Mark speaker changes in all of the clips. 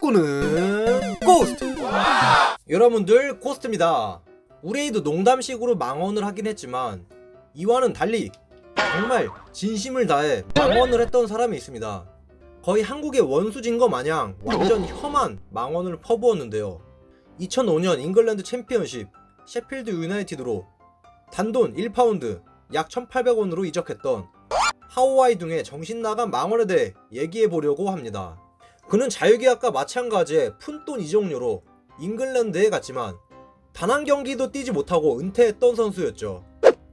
Speaker 1: 축구는 고스트! 여러분들 고스트입니다. 우레이도 농담식으로 망언을 하긴 했지만 이와는 달리 정말 진심을 다해 망언을 했던 사람이 있습니다. 거의 한국의 원수진 거 마냥 완전 혐한 망언을 퍼부었는데요. 2005년 잉글랜드 챔피언십 셰필드 유나이티드로 단돈 1파운드 약 1,800원으로 이적했던 하오와이둥의 정신나간 망언에 대해 얘기해보려고 합니다. 그는 자유계약과 마찬가지의 푼돈 이적료로 잉글랜드에 갔지만 단 한 경기도 뛰지 못하고 은퇴했던 선수였죠.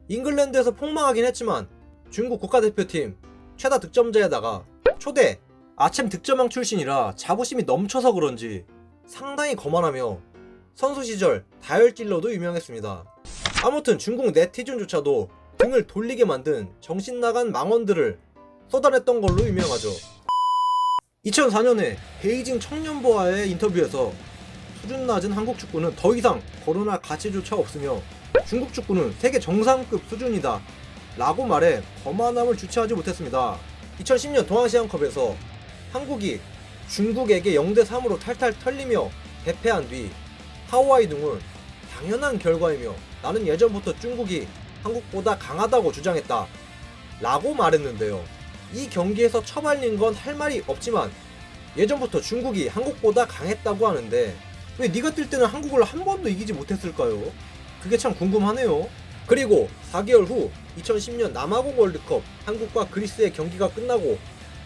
Speaker 1: 잉글랜드에서 폭망하긴 했지만 중국 국가대표팀 최다 득점자에다가 초대 아챔 득점왕 출신이라 자부심이 넘쳐서 그런지 상당히 거만하며 선수 시절 다혈질로도 유명했습니다. 아무튼 중국 네티즌조차도 등을 돌리게 만든 정신나간 망언들을 쏟아냈던 걸로 유명하죠. 2004년에 베이징 청년보아의 인터뷰에서 수준 낮은 한국 축구는 더 이상 거론할 가치조차 없으며 중국 축구는 세계 정상급 수준이다 라고 말해 거만함을 주체하지 못했습니다. 2010년 동아시안컵에서 한국이 중국에게 0대3으로 탈탈 털리며 대패한 뒤 하오와이둥은 당연한 결과이며 나는 예전부터 중국이 한국보다 강하다고 주장했다 라고 말했는데요. 이 경기에서 처발린 건 할 말이 없지만 예전부터 중국이 한국보다 강했다고 하는데 왜 네가 뛸 때는 한국을 한 번도 이기지 못했을까요? 그게 참 궁금하네요. 그리고 4개월 후 2010년 남아공 월드컵 한국과 그리스의 경기가 끝나고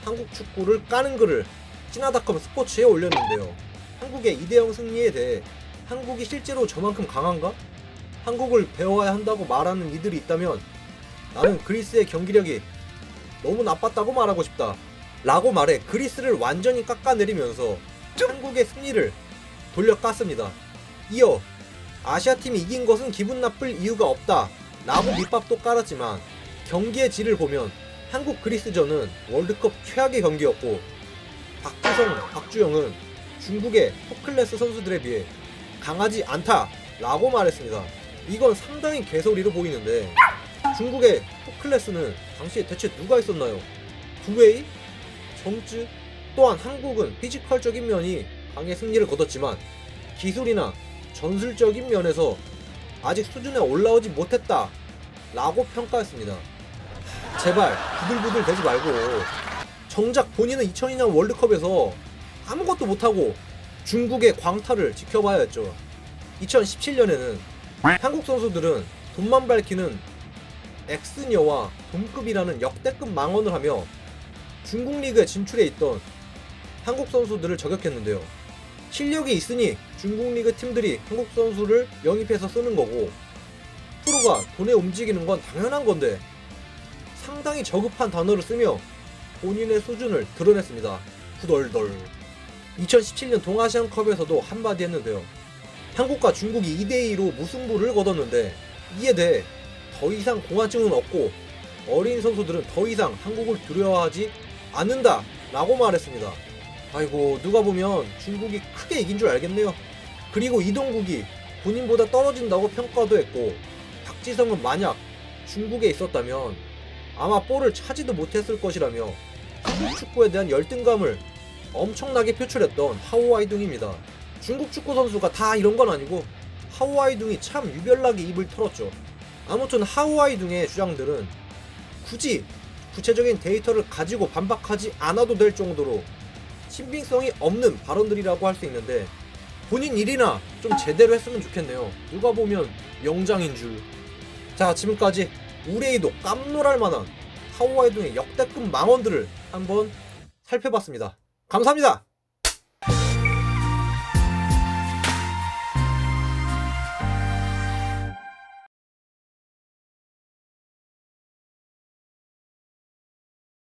Speaker 1: 한국 축구를 까는 글을 찌나닷컴 스포츠에 올렸는데요. 한국의 2대0 승리에 대해 한국이 실제로 저만큼 강한가? 한국을 배워야 한다고 말하는 이들이 있다면 나는 그리스의 경기력이 너무 나빴다고 말하고 싶다 라고 말해 그리스를 완전히 깎아내리면서 한국의 승리를 돌려 깠습니다. 이어 아시아팀이 이긴 것은 기분 나쁠 이유가 없다 라고 밑밥도 깔았지만 경기의 질을 보면 한국 그리스전은 월드컵 최악의 경기였고 박주성, 박주영은 중국의 톱클래스 선수들에 비해 강하지 않다 라고 말했습니다. 이건 상당히 개소리로 보이는데 중국의 톱클래스는 당시에 대체 누가 있었나요? 구웨이? 정쯔? 또한 한국은 피지컬적인 면이 강해 승리를 거뒀지만 기술이나 전술적인 면에서 아직 수준에 올라오지 못했다 라고 평가했습니다. 제발 부들부들 대지 말고 정작 본인은 2002년 월드컵에서 아무것도 못하고 중국의 광탈을 지켜봐야 했죠. 2017년에는 한국 선수들은 돈만 밝히는 엑스녀와 동급이라는 역대급 망언을 하며 중국 리그에 진출해 있던 한국 선수들을 저격했는데요. 실력이 있으니 중국 리그 팀들이 한국 선수를 영입해서 쓰는 거고 프로가 돈에 움직이는 건 당연한 건데 상당히 저급한 단어를 쓰며 본인의 수준을 드러냈습니다. 후덜덜. 2017년 동아시안컵에서도 한마디 했는데요. 한국과 중국이 2대2로 무승부를 거뒀는데 이에 대해 더 이상 공화증은 없고 어린 선수들은 더 이상 한국을 두려워하지 않는다 라고 말했습니다. 아이고 누가 보면 중국이 크게 이긴 줄 알겠네요. 그리고 이동국이 본인보다 떨어진다고 평가도 했고 박지성은 만약 중국에 있었다면 아마 볼을 차지도 못했을 것이라며 한국 축구에 대한 열등감을 엄청나게 표출했던 하오와이둥입니다. 중국 축구 선수가 다 이런 건 아니고 하오와이둥이 참 유별나게 입을 털었죠. 아무튼 하오와이둥의 주장들은 굳이 구체적인 데이터를 가지고 반박하지 않아도 될 정도로 신빙성이 없는 발언들이라고 할 수 있는데 본인 일이나 좀 제대로 했으면 좋겠네요. 누가 보면 명장인 줄. 자, 지금까지 우레이도 깜놀할 만한 하오와이둥의 역대급 망언들을 한번 살펴봤습니다. 감사합니다.